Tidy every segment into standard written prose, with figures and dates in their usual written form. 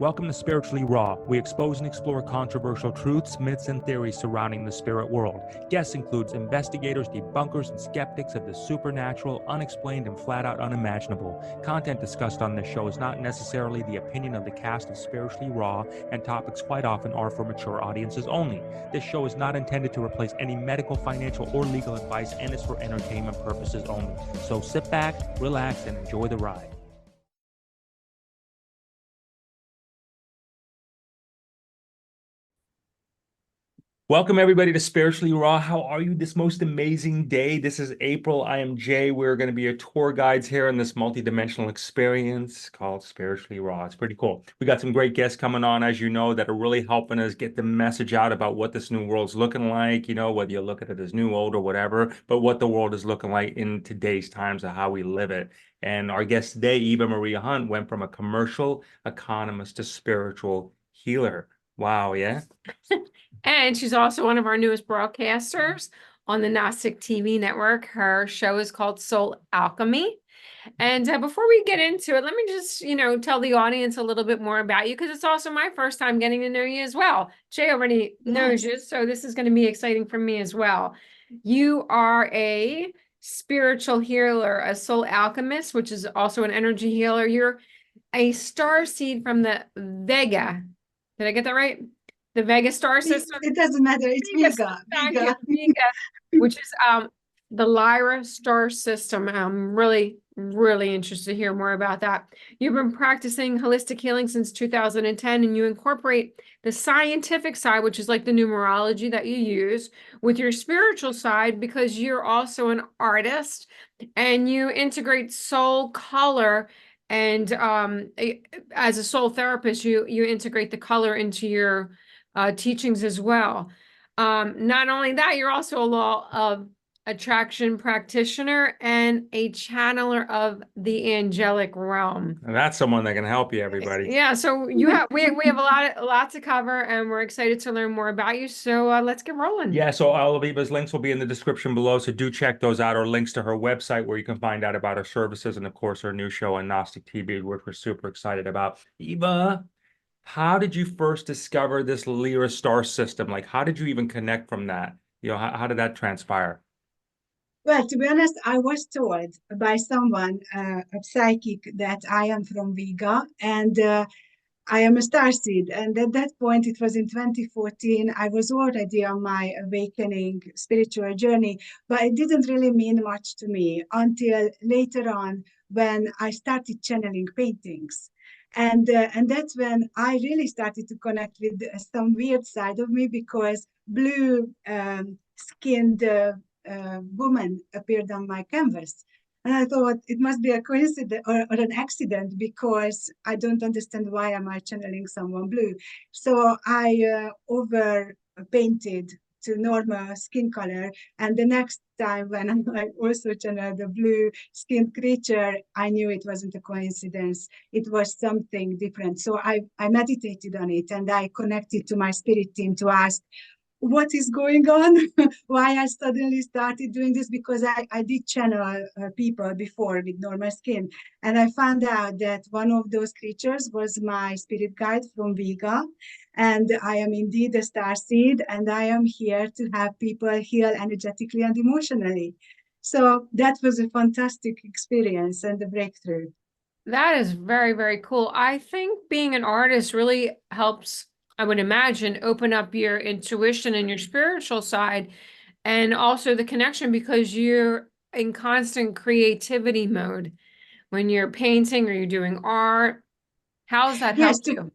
Welcome to Spiritually Raw. We expose and explore controversial truths, myths, and theories surrounding the spirit world. Guests includes investigators, debunkers, and skeptics of the supernatural, unexplained, and flat-out unimaginable. Content discussed on this show is not necessarily the opinion of the cast of Spiritually Raw, and topics quite often are for mature audiences only. This show is not intended to replace any medical, financial, or legal advice and is for entertainment purposes only. So sit back, relax, and enjoy the ride. Welcome, everybody, to Spiritually Raw. How are you this most amazing day? This is April. I am Jay. We're going to be your tour guides here in this multidimensional experience called Spiritually Raw. It's pretty cool. We got some great guests coming on, as you know, that are really helping us get the message out about what this new world's looking like, you know, whether you look at it as new, old, or whatever, but what the world is looking like in today's times of how we live it. And our guest today, Eva Maria Hunt, went from a commercial economist to spiritual healer. Wow, yeah? And she's also one of our newest broadcasters on the Gnostic TV network. Her show is called Soul Alchemy. And before we get into it, let me just, tell the audience a little bit more about you, because it's also my first time getting to know you as well. Jay already knows you, so this is going to be exciting for me as well. You are a spiritual healer, a soul alchemist, which is also an energy healer. You're a starseed from the Vega. Did I get that right? The Vega star system. It doesn't matter. It's Vega. Vega, which is the Lyra star system. I'm really interested to hear more about that. You've been practicing holistic healing since 2010, and you incorporate the scientific side, which is like the numerology that you use, with your spiritual side, because you're also an artist, and you integrate soul color. And as a soul therapist, you integrate the color into your teachings as well. Not only that, you're also a law of attraction practitioner and a channeler of the angelic realm. And that's someone that can help you, everybody. Yeah, so we have a lot to cover, and we're excited to learn more about you. So let's get rolling. Yeah, so all of Eva's links will be in the description below, so do check those out, or links to her website where you can find out about her services, and of course her new show on Gnostic TV, which we're super excited about. Eva, how did you first discover this Lyra star system? Like, how did you even connect from that? You know, how did that transpire? Well, to be honest, I was told by someone, a psychic, that I am from Vega and I am a starseed. And at that point, it was in 2014, I was already on my awakening spiritual journey, but it didn't really mean much to me until later on when I started channeling paintings. And that's when I really started to connect with some weird side of me, because blue skinned woman appeared on my canvas. And I thought it must be a coincidence or an accident, because I don't understand why am I channeling someone blue. So I over painted to normal skin color. And the next time when I also channeled the blue skinned creature, I knew it wasn't a coincidence. It was something different. So I meditated on it, and I connected to my spirit team to ask, what is going on? Why I suddenly started doing this? Because I did channel people before with normal skin. And I found out that one of those creatures was my spirit guide from Vega. And I am indeed a starseed, and I am here to have people heal energetically and emotionally. So that was a fantastic experience and a breakthrough. That is very, very cool. I think being an artist really helps, I would imagine, open up your intuition and your spiritual side, and also the connection, because you're in constant creativity mode when you're painting or you're doing art. How has that helped you?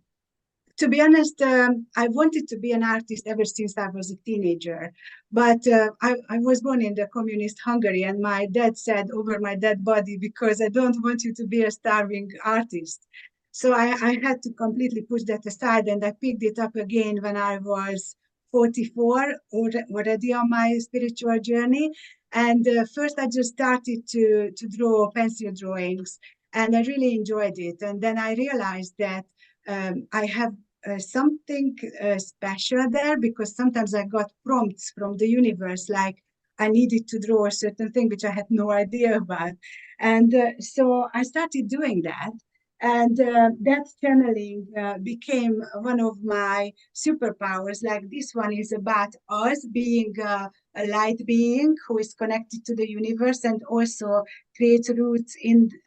To be honest, I wanted to be an artist ever since I was a teenager. But I was born in the communist Hungary, and my dad said over my dead body, because I don't want you to be a starving artist. So I had to completely push that aside, and I picked it up again when I was 44, already on my spiritual journey. And first I just started to draw pencil drawings, and I really enjoyed it. And then I realized that I have something special there, because sometimes I got prompts from the universe, like I needed to draw a certain thing which I had no idea about. And so I started doing that. And that channeling became one of my superpowers. Like this one is about us being a light being who is connected to the universe and also creates roots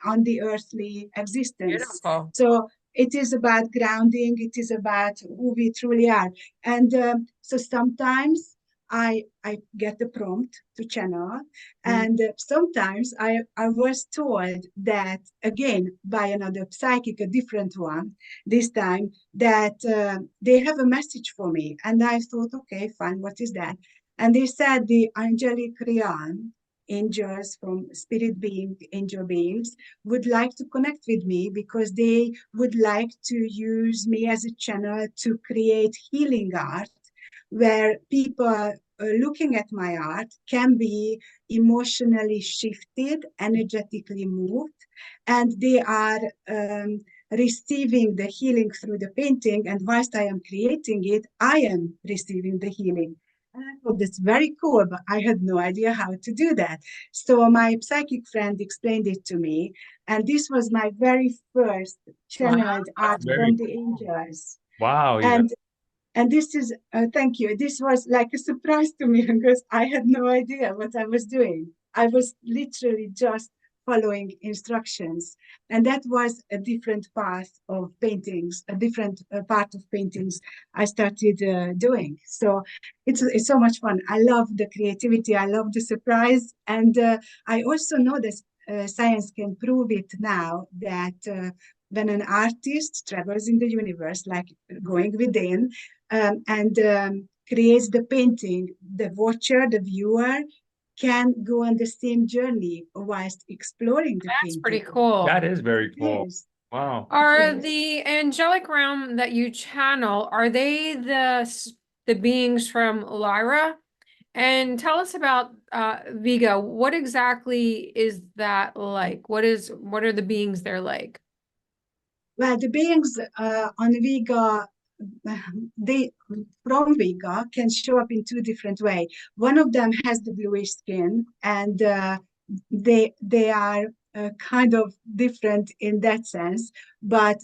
on the earthly existence. Beautiful. So it is about grounding. It is about who we truly are. And so sometimes I get the prompt to channel, and sometimes I was told that, again, by another psychic, a different one, this time, that they have a message for me. And I thought, okay, fine, what is that? And they said the angelic realm, angels from spirit being, angel beings, would like to connect with me because they would like to use me as a channel to create healing art where people looking at my art can be emotionally shifted, energetically moved, and they are receiving the healing through the painting. And whilst I am creating it, I am receiving the healing. And I thought that's very cool, but I had no idea how to do that. So my psychic friend explained it to me, and this was my very first channeled art from the angels. Wow. Yeah. And this is, thank you. This was like a surprise to me because I had no idea what I was doing. I was literally just following instructions. And that was a different path of paintings, a different part of paintings I started doing. So it's so much fun. I love the creativity. I love the surprise. And I also know that science can prove it now that when an artist travels in the universe, like going within, and creates the painting, the watcher, the viewer can go on the same journey whilst exploring the painting. That's pretty cool. That is very cool. Yes. Wow. Are the angelic realm that you channel, are they the beings from Lyra? And tell us about Vega. What exactly is that like? What are the beings there like? Well, the beings on Vega, they from Vega can show up in two different ways. One of them has the bluish skin, and they are kind of different in that sense. But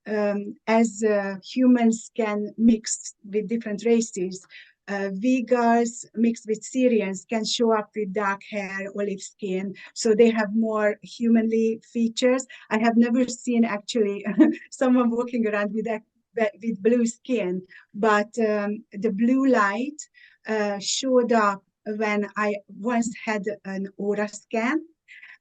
as humans can mix with different races, Vegas mixed with Syrians can show up with dark hair, olive skin, so they have more humanly features. I have never seen actually someone walking around with blue skin, but the blue light showed up when I once had an aura scan.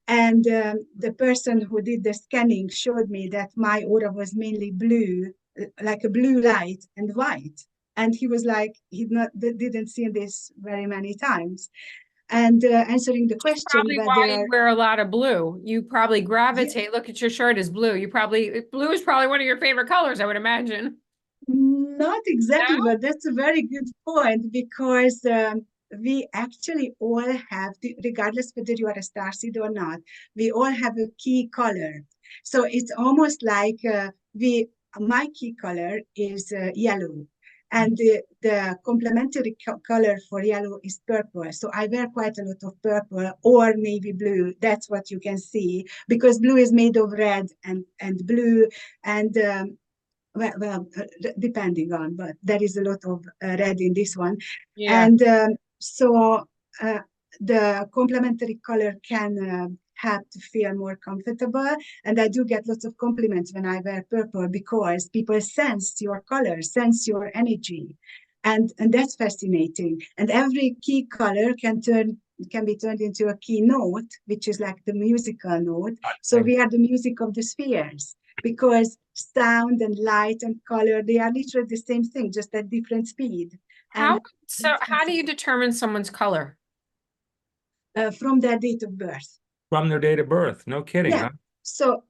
And the person who did the scanning showed me that my aura was mainly blue, like a blue light and white. And he was like, he didn't see this very many times. And answering the question Probably why whether you wear a lot of blue. You probably gravitate. Look at your shirt is blue. Blue is probably one of your favorite colors, I would imagine. Not exactly, No? but that's a very good point because we actually all have, regardless whether you are a starseed or not, we all have a key color. So it's almost like my key color is yellow. And the complementary color for yellow is purple. So I wear quite a lot of purple or navy blue. That's what you can see because blue is made of red and blue. And well, depending on, but there is a lot of red in this one. Yeah. And so the complementary color can help to feel more comfortable. And I do get lots of compliments when I wear purple because people sense your color, sense your energy. And that's fascinating. And every key color can be turned into a key note, which is like the musical note. So we are the music of the spheres because sound and light and color, they are literally the same thing, just at different speed. How do you determine someone's color? From their date of birth. From their date of birth. No kidding, Yeah. huh? So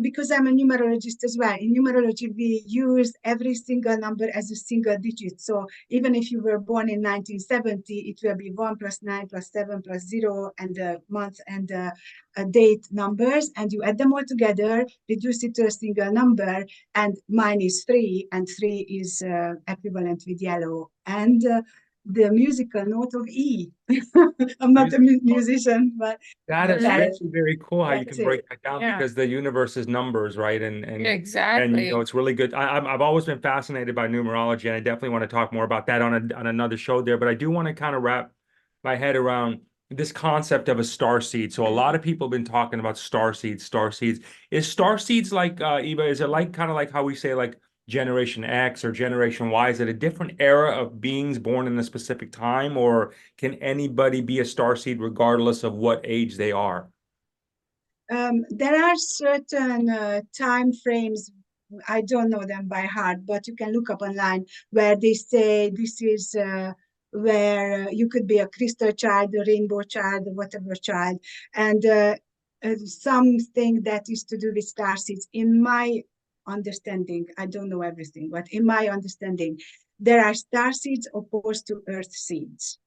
because I'm a numerologist as well, in numerology, we use every single number as a single digit. So even if you were born in 1970, it will be 1 + 9 + 7 + 0 and the month and the date numbers. And you add them all together, reduce it to a single number. And mine is 3, and 3 is equivalent with yellow. And the musical note of E. I'm not a musician, but That is that, actually very cool how you that's can it. break that down because the universe is numbers, right? And Exactly. you know, it's really good. I've always been fascinated by numerology, and I definitely want to talk more about that on another show there. But I do want to kind of wrap my head around this concept of a star seed. So a lot of people have been talking about star seeds, star seeds. Is star seeds like Eva? Is it like kind of like how we say like Generation X or Generation Y? Is it a different era of beings born in a specific time, or can anybody be a starseed regardless of what age they are? There are certain time frames, I don't know them by heart, but you can look up online where they say this is where you could be a crystal child, a rainbow child, whatever child, and something that is to do with starseeds. In my understanding, I don't know everything, but in my understanding, there are starseeds opposed to earth seeds.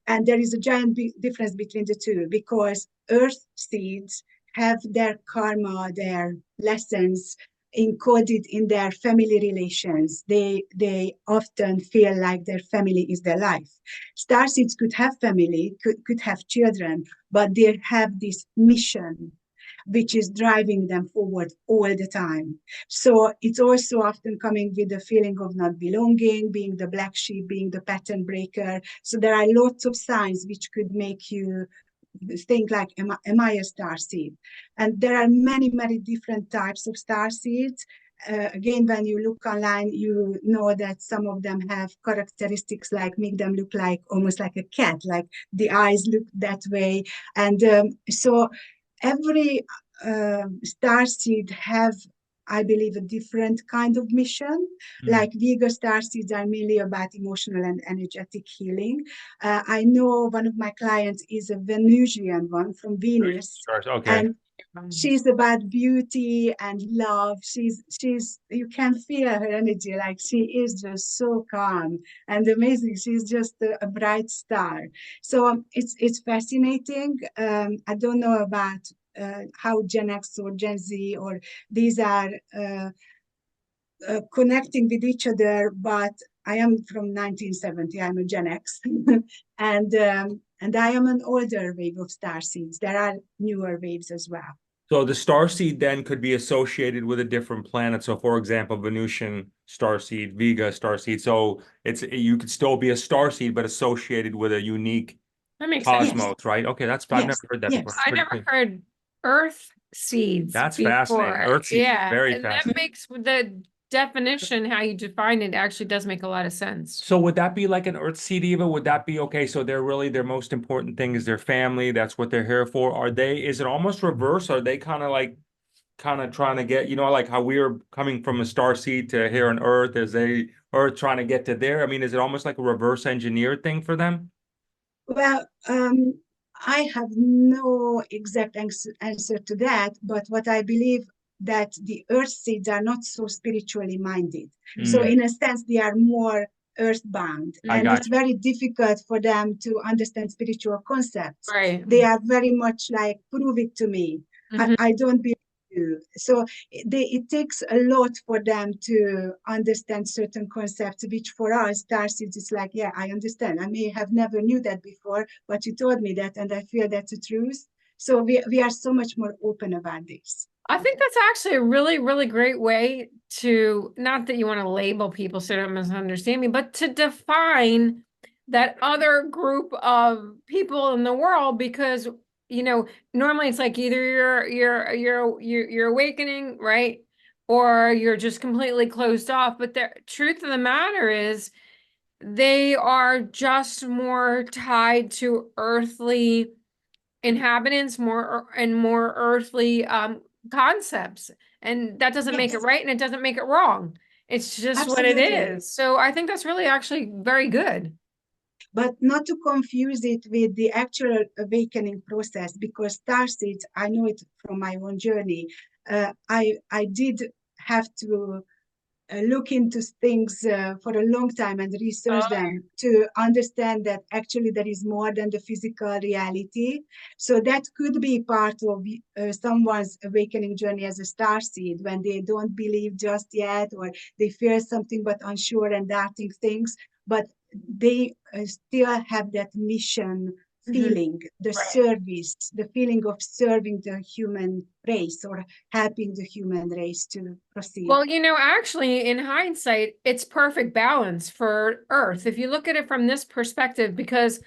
And there is a giant difference between the two because earth seeds have their karma, their lessons encoded in their family relations. They often feel like their family is their life. Starseeds could have family, could have children, but they have this mission which is driving them forward all the time. So it's also often coming with the feeling of not belonging, being the black sheep, being the pattern breaker. So there are lots of signs which could make you think like, am I a star seed? And there are many, many different types of star seeds. Again, when you look online, you know that some of them have characteristics like make them look like almost like a cat, like the eyes look that way. And so every starseed have, I believe, a different kind of mission. Like Vega starseeds are mainly about emotional and energetic healing. I know one of my clients is a Venusian one from Venus, Okay. and she's about beauty and love. She's you can feel her energy, like she is just so calm and amazing. She's just a bright star. So it's fascinating. I don't know about how Gen X or Gen Z or these are connecting with each other, but I am from 1970. I'm a Gen X, and I am an older wave of starseeds. There are newer waves as well. So the starseed then could be associated with a different planet. So, for example, Venusian starseed, Vega starseed. So you could still be a starseed, but associated with a unique That makes sense. cosmos, right? Okay, I've never heard that before. I never heard earth seeds That's before. fascinating. Earth seeds, very and that fascinating. makes the definition, how you define it, actually does make a lot of sense. So would that be like an earth seed, Eva? Would that be okay? So they're really their most important thing is their family. That's what they're here for. Is it almost reverse? Are they kind of trying to get, like how we're coming from a star seed to here on Earth, is they Earth trying to get to there? I mean, is it almost like a reverse engineered thing for them? Well, I have no exact answer to that, but what I believe that the earth seeds are not so spiritually minded. So in a sense, they are more earthbound, and it's very difficult for them to understand spiritual concepts. Right. They are very much like, prove it to me. I don't believe you. So it takes a lot for them to understand certain concepts, which for us, Starseeds, it's like, yeah, I understand. I may have never knew that before, but you told me that, and I feel that's the truth. So we are so much more open about this. I think that's actually a really, really great way to, not that you want to label people so they don't misunderstand me, but to define that other group of people in the world, because normally it's like either you're awakening, right? Or you're just completely closed off. But the truth of the matter is they are just more tied to earthly inhabitants, more earthly concepts, and that doesn't make it right and it doesn't make it wrong. It's just what it is. So I think that's really actually very good. But not to confuse it with the actual awakening process, because starseeds, I know it from my own journey. I did have to look into things for a long time and research them to understand that actually there is more than the physical reality. So that could be part of someone's awakening journey as a starseed, when they don't believe just yet, or they fear something but unsure and doubting things. But they still have that mission feeling, the service, the feeling of serving the human race or helping the human race to proceed. Well, you know, actually, in hindsight, it's perfect balance for Earth. If you look at it from this perspective, because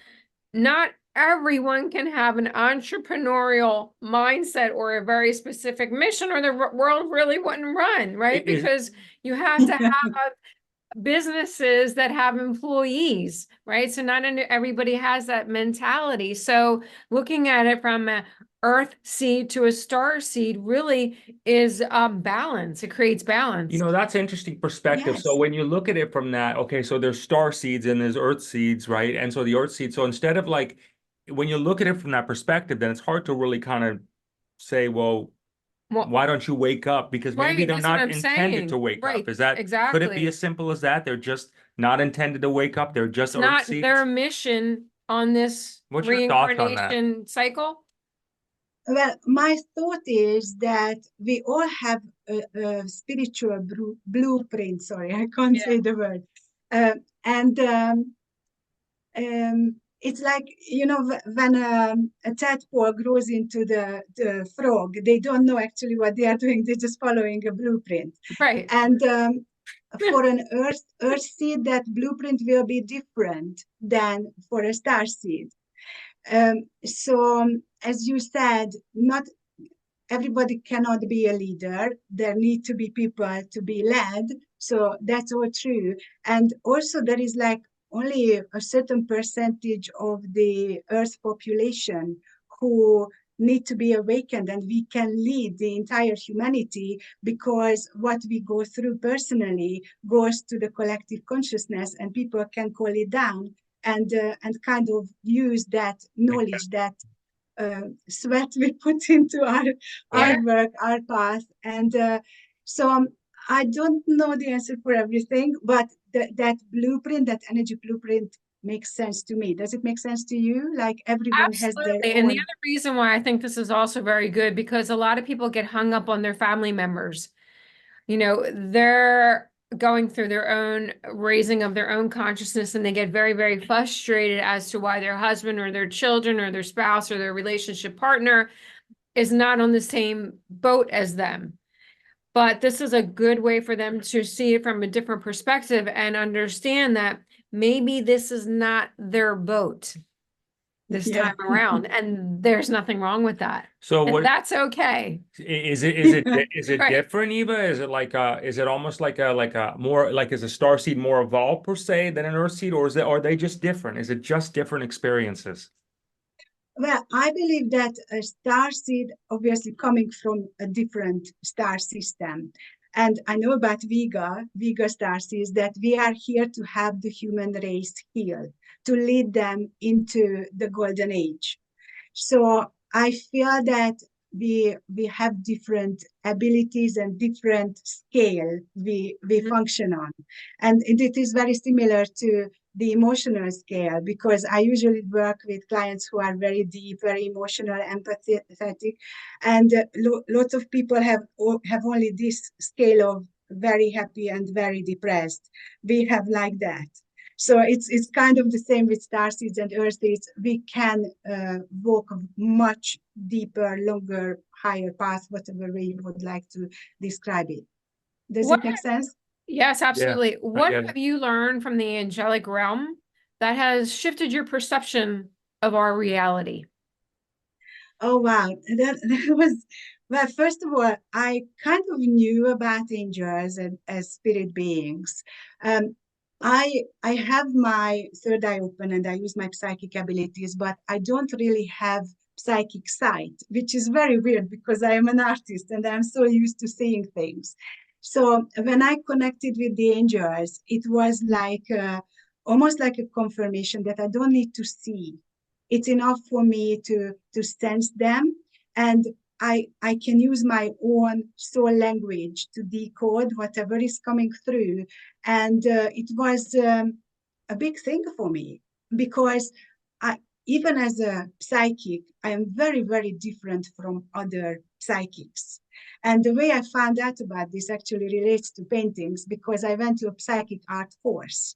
not everyone can have an entrepreneurial mindset or a very specific mission, or the world really wouldn't run, right? Because you have to have businesses that have employees, right? So not everybody has that mentality. So looking at it from a earth seed to a star seed really is balance. It creates balance. You know, that's interesting perspective. Yes. So when you look at it from that, okay, so there's star seeds and there's earth seeds, right? And so the earth seeds, so instead of like, when you look at it from that perspective, then it's hard to really kind of say, well, why don't you wake up? Because maybe they're that's what not I'm intended saying. to wake Right, up. Is that, could it exactly. be as simple as that? They're just not intended to wake up. They're just It's earth not seeds. their mission on this What's your thoughts on that? reincarnation cycle. Well, my thought is that we all have a spiritual blueprint. Sorry, I can't say the word. And it's like, you know, when a tadpole grows into the frog, they don't know actually what they are doing. They're just following a blueprint. Right. And for an earth seed, that blueprint will be different than for a star seed. So as you said, not everybody cannot be a leader. There need to be people to be led. So that's all true. And also there is like only a certain percentage of the Earth population who need to be awakened, and we can lead the entire humanity because what we go through personally goes to the collective consciousness, and people can call it down and kind of use that knowledge, that sweat we put into our work, our path. And so I don't know the answer for everything, but that blueprint, that energy blueprint makes sense to me. Does it make sense to you? Like everyone has their Absolutely. own. And the other reason why I think this is also very good, because a lot of people get hung up on their family members. You know, they're going through their own raising of their own consciousness, and they get very, very frustrated as to why their husband or their children or their spouse or their relationship partner is not on the same boat as them. But this is a good way for them to see it from a different perspective and understand that maybe this is not their boat this time around, and there's nothing wrong with that. So And what, that's okay. is it Right. different, Eva? Is it like is it almost like a more like, is a star seed more evolved per se than an earth seed, or is it, are they just different? Is it just different experiences? Well, I believe that a star seed, obviously coming from a different star system. And I know about Vega star seeds, that we are here to help the human race heal, to lead them into the golden age. So I feel that we have different abilities and different scale we function on. And it is very similar to the emotional scale, because I usually work with clients who are very deep, very emotional, empathetic, and lots of people have only this scale of very happy and very depressed. We have like that. So it's kind of the same with starseeds and earth seeds. We can walk a much deeper, longer, higher path, whatever way you would like to describe it. Does it make sense? Yes, absolutely. What get it. have you learned from the angelic realm that has shifted your perception of our reality? Oh, wow. That was, well, first of all, I kind of knew about angels and as spirit beings. I have my third eye open and I use my psychic abilities, but I don't really have psychic sight, which is very weird because I am an artist and I'm so used to seeing things. So when I connected with the angels, it was like almost like a confirmation that I don't need to see. It's enough for me to sense them, and I can use my own soul language to decode whatever is coming through. And it was a big thing for me because even as a psychic, I am very, very different from other psychics. And the way I found out about this actually relates to paintings, because I went to a psychic art course.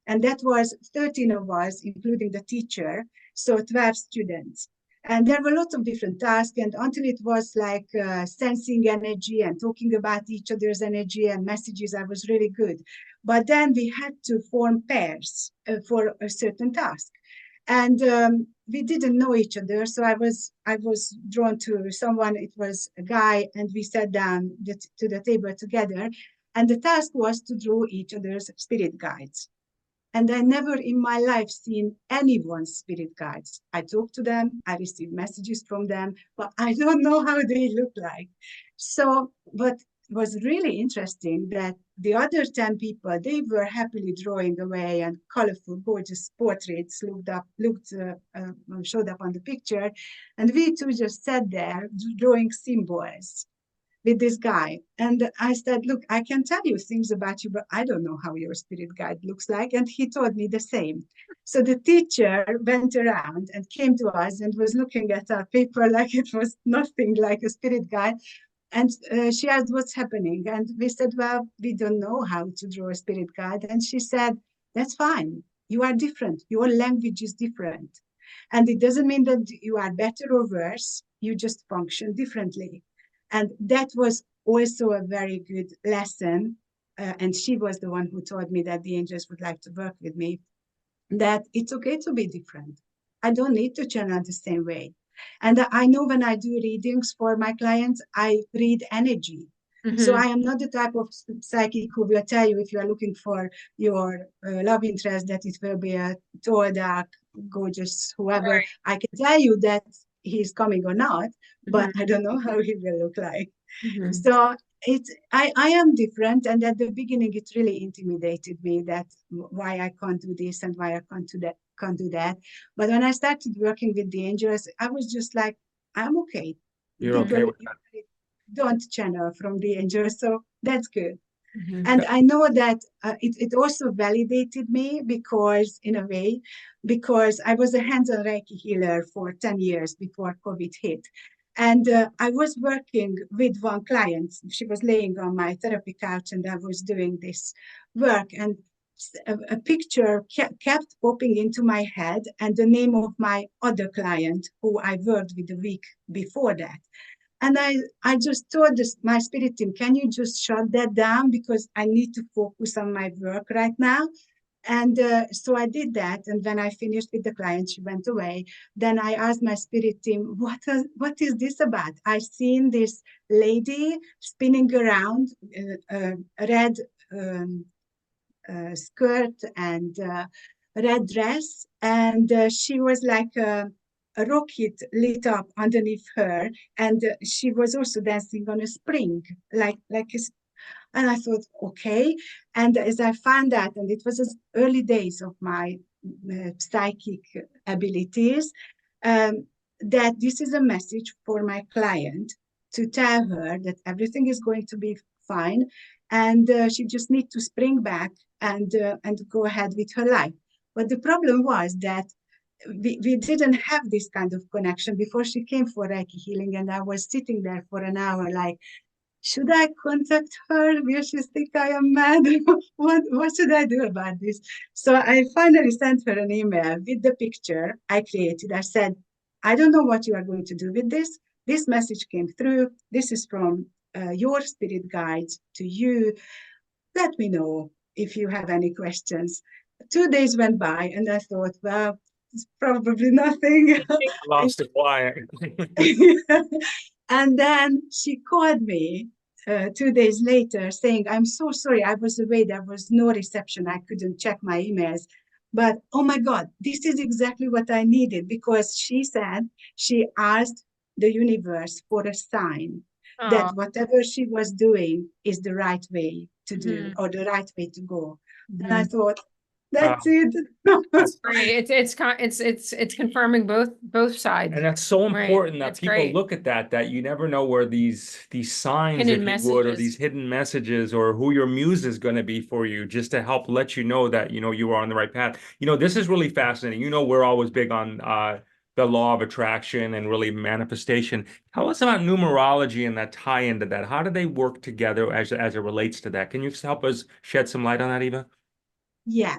And that was 13 of us, including the teacher, so 12 students. And there were lots of different tasks, and until it was like sensing energy and talking about each other's energy and messages, I was really good. But then we had to form pairs for a certain task. And we didn't know each other, so I was drawn to someone. It was a guy, and we sat down to the table together. And the task was to draw each other's spirit guides. And I never in my life seen anyone's spirit guides. I talked to them, I received messages from them, but I don't know how they look like. So, but it was really interesting that the other 10 people, they were happily drawing away, and colorful, gorgeous portraits showed up on the picture. And we two just sat there drawing symbols with this guy. And I said, look, I can tell you things about you, but I don't know how your spirit guide looks like. And he told me the same. So the teacher went around and came to us and was looking at our paper like it was nothing like a spirit guide. And she asked what's happening. And we said, well, we don't know how to draw a spirit guide. And she said, that's fine. You are different. Your language is different. And it doesn't mean that you are better or worse. You just function differently. And that was also a very good lesson. And she was the one who told me that the angels would like to work with me, that it's okay to be different. I don't need to channel the same way. And I know when I do readings for my clients, I read energy. So I am not the type of psychic who will tell you if you are looking for your love interest that it will be a tall, dark, gorgeous, whoever. Right. I can tell you that he's coming or not, but I don't know how he will look like. So I am different, and at the beginning it really intimidated me that why I can't do this and why I can't do that. But when I started working with the angels, I was just like, I'm okay. You're okay with that. Don't channel from the angels, so that's good. And I know that it also validated me because, in a way, because I was a hands-on Reiki healer for 10 years before COVID hit. And I was working with one client. She was laying on my therapy couch, and I was doing this work. And a picture kept popping into my head, and the name of my other client, who I worked with a week before that. And I just told my spirit team, can you just shut that down? Because I need to focus on my work right now. And so I did that. And when I finished with the client, she went away. Then I asked my spirit team, what is this about? I seen this lady spinning around a red skirt and red dress. And she was like a rocket lit up underneath her. And she was also dancing on a spring, like a and I thought, okay. And as I found out, and it was the early days of my psychic abilities, that this is a message for my client to tell her that everything is going to be fine, and she just needs to spring back and go ahead with her life. But the problem was that we didn't have this kind of connection before she came for Reiki healing, and I was sitting there for an hour like, should I contact her? Will she think I am mad? What should I do about this? So I finally sent her an email with the picture I created. I said, I don't know what you are going to do with this. This message came through. This is from your spirit guides to you. Let me know if you have any questions. 2 days went by, and I thought, well, it's probably nothing. Lost it quiet. And then she called me 2 days later saying, I'm so sorry, I was away, there was no reception, I couldn't check my emails. But oh my God, this is exactly what I needed, because she said she asked the universe for a sign that whatever she was doing is the right way to do or the right way to go. And I thought, that's it. That's great. It's confirming both sides. And that's so important, right. that That's people great. look at that you never know where these signs, Hidden if you would, or messages. these hidden messages, or who your muse is going to be for you, just to help let you know that, you are on the right path. This is really fascinating. We're always big on the law of attraction and really manifestation. Tell us about numerology and that tie into that. How do they work together as it relates to that? Can you help us shed some light on that, Eva? Yeah.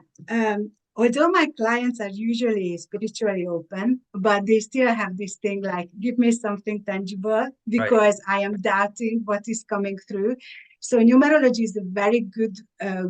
Although my clients are usually spiritually open, but they still have this thing like, give me something tangible Right. because I am doubting what is coming through. So numerology is a very good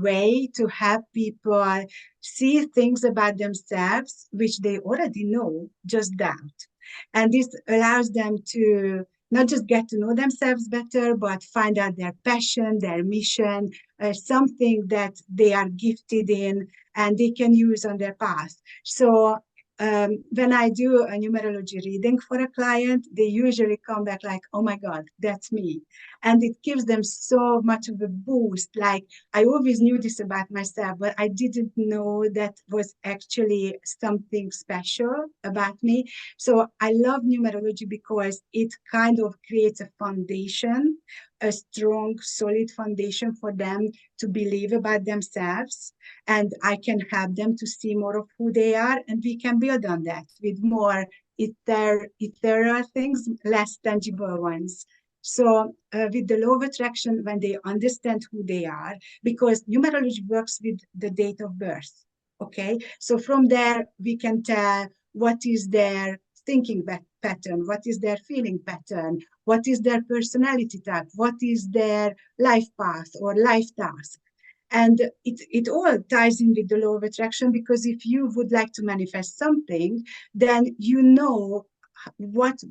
way to help people see things about themselves, which they already know, just doubt. And this allows them to not just get to know themselves better, but find out their passion, their mission, something that they are gifted in and they can use on their path. So when I do a numerology reading for a client, they usually come back like, oh my God, that's me. And it gives them so much of a boost. Like, I always knew this about myself, but I didn't know that was actually something special about me. So I love numerology because it kind of creates a foundation, a strong, solid foundation for them to believe about themselves. And I can help them to see more of who they are. And we can build on that with more ethereal things, less tangible ones. So with the law of attraction, when they understand who they are, because numerology works with the date of birth. Okay, so from there we can tell what is their thinking pattern, what is their feeling pattern, what is their personality type, what is their life path or life task. And it all ties in with the law of attraction, because if you would like to manifest something, then you know what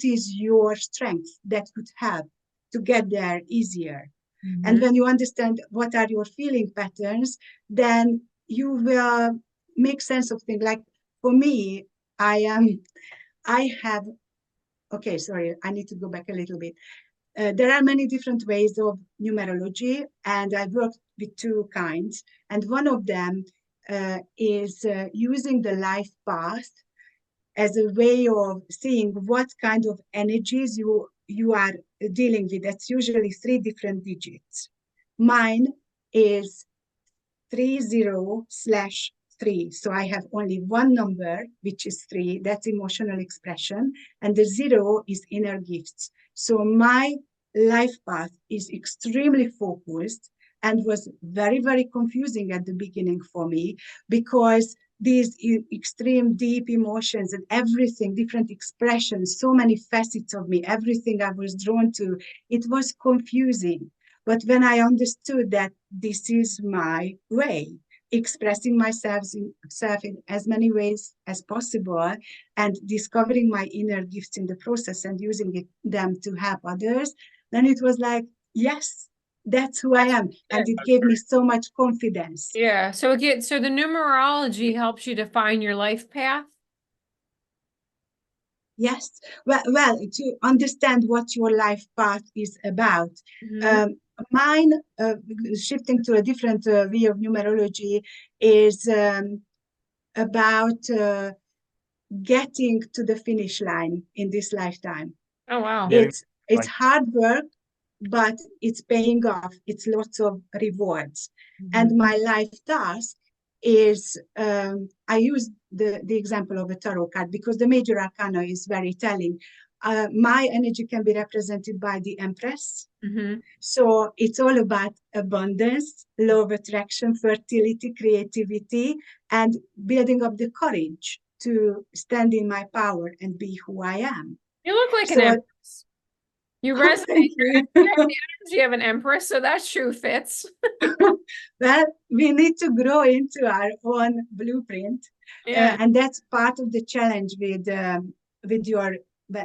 is your strength that could help to get there easier. Mm-hmm. And when you understand what are your feeling patterns, then you will make sense of things. Like for me, I have, okay, sorry, I need to go back a little bit. There are many different ways of numerology, and I've worked with two kinds. And one of them is using the life path as a way of seeing what kind of energies you are dealing with. That's usually 3 different digits. Mine is 30/3. So I have only one number, which is 3. That's emotional expression. And the 0 is inner gifts. So my life path is extremely focused and was very, very confusing at the beginning for me, because these extreme deep emotions and everything, different expressions, so many facets of me, everything I was drawn to, it was confusing. But when I understood that this is my way, expressing myself in as many ways as possible and discovering my inner gifts in the process and using them to help others, then it was like, yes, that's who I am. And it gave me so much confidence. Yeah. So again, so the numerology helps you define your life path. Yes. Well, to understand what your life path is about. Mm-hmm. Mine, shifting to a different view of numerology, is about getting to the finish line in this lifetime. Oh, wow. It's hard work, but it's paying off. It's lots of rewards. Mm-hmm. And my life task is, I use the example of a tarot card because the major arcana is very telling. My energy can be represented by the Empress. Mm-hmm. So it's all about abundance, law of attraction, fertility, creativity, and building up the courage to stand in my power and be who I am. You look like an So, empress. You resonate. thank you. You have the energy of an empress, so that shoe fits. Well, we need to grow into our own blueprint, Yeah. and that's part of the challenge with your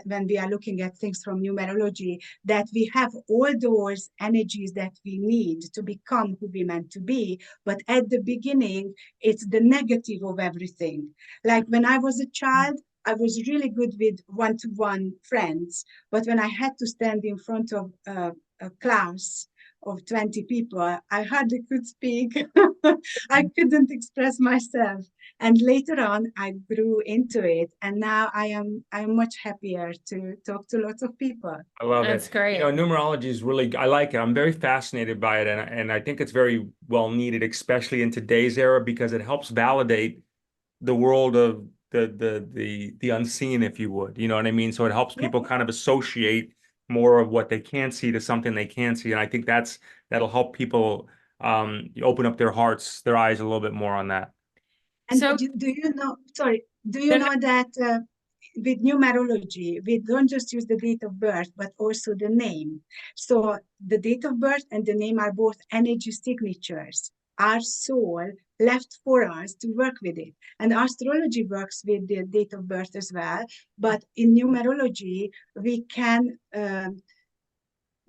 when we are looking at things from numerology, that we have all those energies that we need to become who we meant to be. But at the beginning, it's the negative of everything. Like when I was a child, I was really good with one-to-one friends, but when I had to stand in front of a class of 20 people, I hardly could speak. I couldn't express myself. And later on, I grew into it. And now I'm much happier to talk to lots of people. I love That's it. great. You know, numerology is really, I like it. I'm very fascinated by it. And I think it's very well needed, especially in today's era, because it helps validate the world of the unseen, if you would. You know what I mean? So it helps people kind of associate more of what they can't see to something they can see. And I think that'll help people you open up their hearts, their eyes a little bit more on that. And So do you know, sorry, do you No, no. know that with numerology, we don't just use the date of birth, but also the name. So the date of birth and the name are both energy signatures. Our soul left for us to work with it. And astrology works with the date of birth as well. But in numerology, we can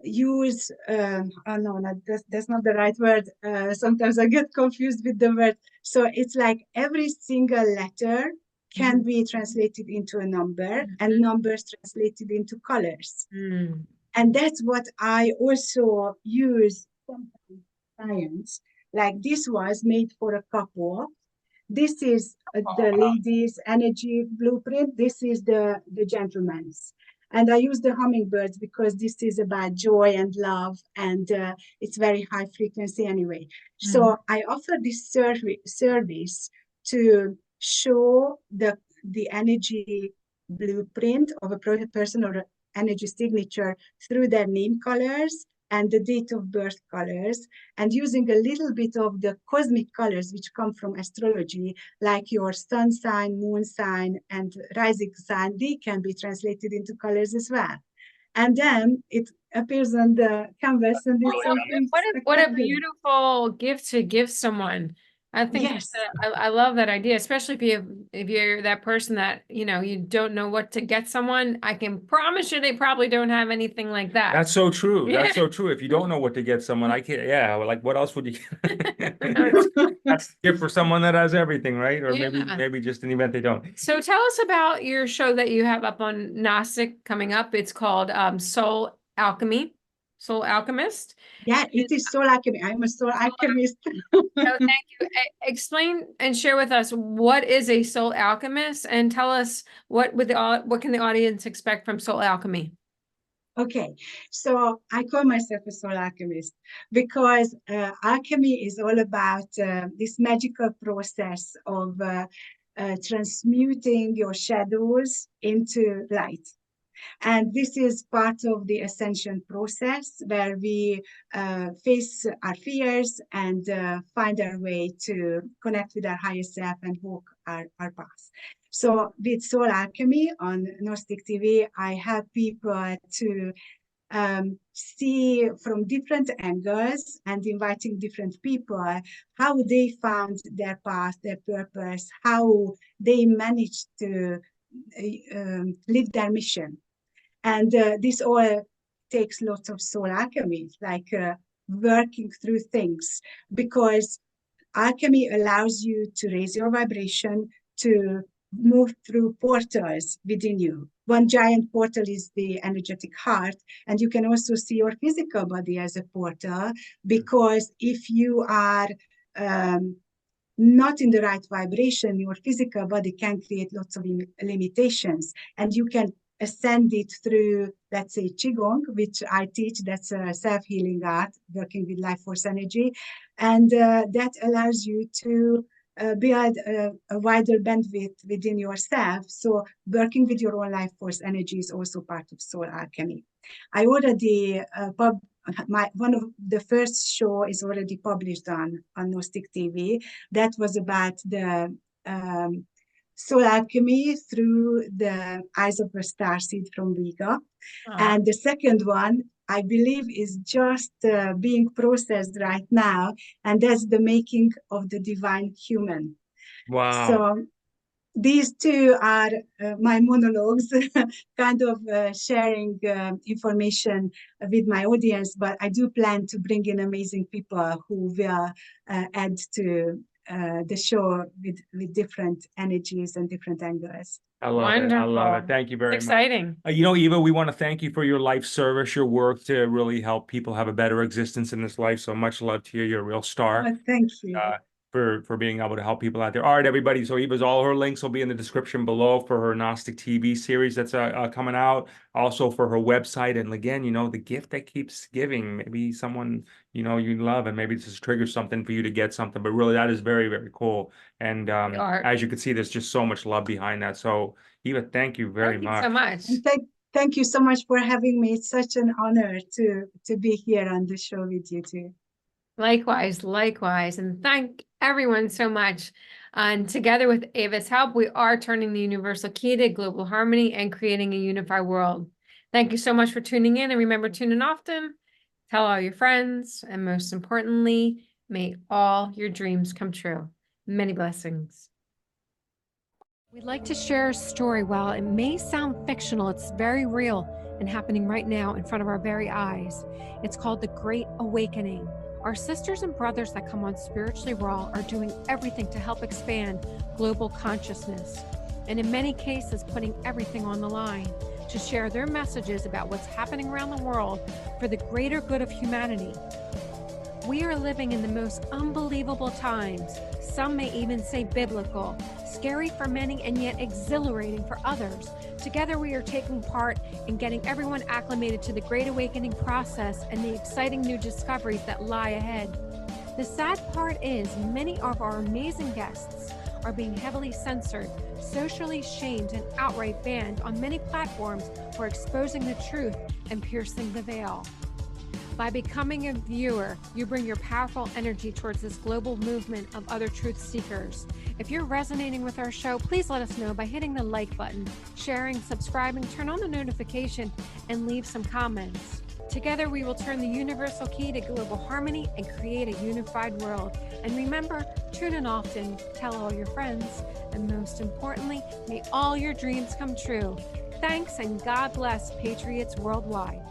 use oh no, that's not the right word. Sometimes I get confused with the word. So it's like every single letter can be translated into a number, and numbers translated into colors. And that's what I also use sometimes science. Like this was made for a couple. This is the lady's energy blueprint. This is the gentleman's. And I use the hummingbirds because this is about joy and love, and it's very high frequency anyway. So I offer this service to show the energy blueprint of a person or an energy signature through their name colors and the date of birth colors, and using a little bit of the cosmic colors which come from astrology, like your sun sign, moon sign, and rising sign. They can be translated into colors as well. And then it appears on the canvas, and it's something what a beautiful gift to give someone. I think yes. I love that idea, especially if you're that person that, you know, you don't know what to get someone. I can promise you they probably don't have anything like that. That's so true. That's so true. If you don't know what to get someone, I can't, yeah, like what else would you get? That's a gift for someone that has everything, right? Or maybe just in the event they don't. So tell us about your show that you have up on Gnostic coming up. It's called Soul Alchemy. Soul Alchemist. Yeah, it is soul alchemy. I'm a soul alchemist. Oh, thank you. Explain and share with us what is a soul alchemist, and tell us what can the audience expect from soul alchemy. Okay, so I call myself a soul alchemist because alchemy is all about this magical process of transmuting your shadows into light. And this is part of the ascension process where we face our fears and find our way to connect with our higher self and walk our path. So with Soul Alchemy on Gnostic TV, I help people to see from different angles and inviting different people how they found their path, their purpose, how they managed to live their mission. And this all takes lots of soul alchemy, like working through things, because alchemy allows you to raise your vibration, to move through portals within you. One giant portal is the energetic heart, and you can also see your physical body as a portal, because if you are not in the right vibration, your physical body can create lots of limitations, and you can ascend it through, let's say, Qigong, which I teach. That's a self-healing art, working with life force energy. And that allows you to build a wider bandwidth within yourself. So working with your own life force energy is also part of soul alchemy. I already one of the first show is already published on Gnostic TV. That was about the soul alchemy through the eyes of a starseed from Vega. And the second one, I believe, is just being processed right now, and that's the making of the divine human. Wow. So these two are my monologues, kind of sharing information with my audience, but I do plan to bring in amazing people who will add to the show with different energies and different angles. I love it. I love it. Thank you very much. Exciting. You know, Eva, we want to thank you for your life service, your work to really help people have a better existence in this life. So much love to you. You're a real star. Oh, thank you. For being able to help people out there. All right, everybody. So Eva's, all her links will be in the description below for her Gnostic TV series that's coming out. Also for her website. And again, you know, the gift that keeps giving. Maybe someone, you know, you love, and maybe this just triggers something for you to get something. But really, that is very, very cool. And as you can see, there's just so much love behind that. So Eva, thank you very much. Thank you so much. And thank you so much for having me. It's such an honor to be here on the show with you too. Likewise, likewise. And thank everyone so much. And together with Eva's help, we are turning the universal key to global harmony and creating a unified world. Thank you so much for tuning in. And remember, tune in often, tell all your friends, and most importantly, may all your dreams come true. Many blessings. We'd like to share a story. While it may sound fictional, it's very real and happening right now in front of our very eyes. It's called The Great Awakening. Our sisters and brothers that come on Spiritually Raw are doing everything to help expand global consciousness, and in many cases putting everything on the line to share their messages about what's happening around the world for the greater good of humanity. We are living in the most unbelievable times. Some may even say biblical, scary for many and yet exhilarating for others. Together we are taking part in getting everyone acclimated to the Great Awakening process and the exciting new discoveries that lie ahead. The sad part is many of our amazing guests are being heavily censored, socially shamed, and outright banned on many platforms for exposing the truth and piercing the veil. By becoming a viewer, you bring your powerful energy towards this global movement of other truth seekers. If you're resonating with our show, please let us know by hitting the like button, sharing, subscribing, turn on the notification, and leave some comments. Together, we will turn the universal key to global harmony and create a unified world. And remember, tune in often, tell all your friends, and most importantly, may all your dreams come true. Thanks, and God bless Patriots worldwide.